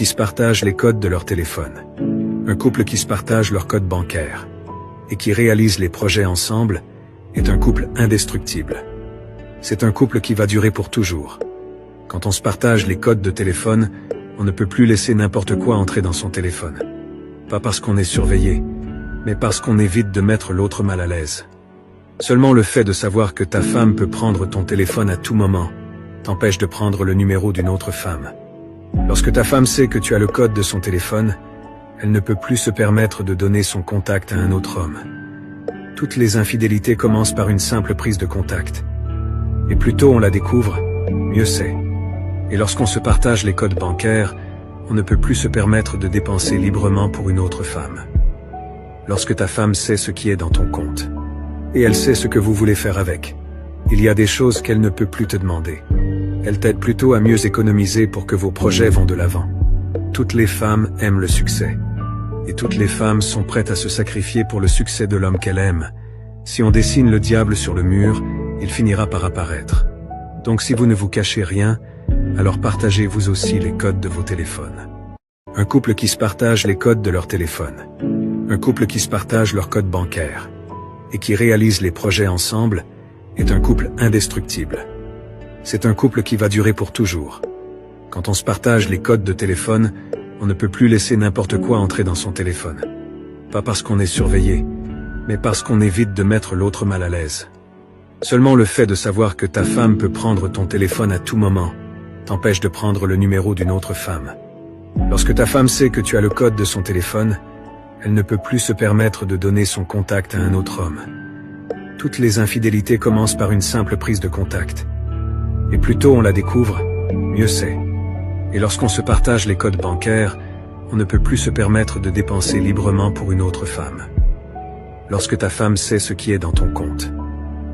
qui se partagent les codes de leur téléphone. Un couple qui se partage leur code bancaire et qui réalise les projets ensemble est un couple indestructible. C'est un couple qui va durer pour toujours. Quand on se partage les codes de téléphone, on ne peut plus laisser n'importe quoi entrer dans son téléphone. Pas parce qu'on est surveillé, mais parce qu'on évite de mettre l'autre mal à l'aise. Seulement le fait de savoir que ta femme peut prendre ton téléphone à tout moment t'empêche de prendre le numéro d'une autre femme. Lorsque ta femme sait que tu as le code de son téléphone, elle ne peut plus se permettre de donner son contact à un autre homme. Toutes les infidélités commencent par une simple prise de contact. Et plus tôt on la découvre, mieux c'est. Et lorsqu'on se partage les codes bancaires, on ne peut plus se permettre de dépenser librement pour une autre femme. Lorsque ta femme sait ce qui est dans ton compte, et elle sait ce que vous voulez faire avec, il y a des choses qu'elle ne peut plus te demander. Elle t'aide plutôt à mieux économiser pour que vos projets vont de l'avant. Toutes les femmes aiment le succès. Et toutes les femmes sont prêtes à se sacrifier pour le succès de l'homme qu'elle aime. Si on dessine le diable sur le mur, il finira par apparaître. Donc si vous ne vous cachez rien, alors partagez vous aussi les codes de vos téléphones. Un couple qui se partage les codes de leur téléphone. Un couple qui se partage leur code bancaire et qui réalise les projets ensemble est un couple indestructible. C'est un couple qui va durer pour toujours. Quand on se partage les codes de téléphone, on ne peut plus laisser n'importe quoi entrer dans son téléphone. Pas parce qu'on est surveillé, mais parce qu'on évite de mettre l'autre mal à l'aise. Seulement le fait de savoir que ta femme peut prendre ton téléphone à tout moment t'empêche de prendre le numéro d'une autre femme. Lorsque ta femme sait que tu as le code de son téléphone, elle ne peut plus se permettre de donner son contact à un autre homme. Toutes les infidélités commencent par une simple prise de contact. Et plus tôt on la découvre, mieux c'est. Et lorsqu'on se partage les codes bancaires, on ne peut plus se permettre de dépenser librement pour une autre femme. Lorsque ta femme sait ce qui est dans ton compte,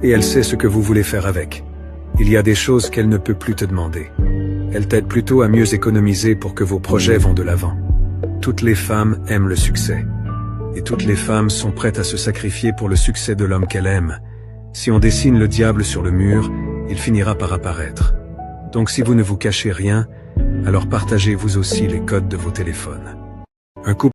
et elle sait ce que vous voulez faire avec, il y a des choses qu'elle ne peut plus te demander. Elle t'aide plutôt à mieux économiser pour que vos projets vont de l'avant. Toutes les femmes aiment le succès. Et toutes les femmes sont prêtes à se sacrifier pour le succès de l'homme qu'elle aime. Si on dessine le diable sur le mur, il finira par apparaître. Donc si vous ne vous cachez rien, alors partagez vous aussi les codes de vos téléphones. Un couple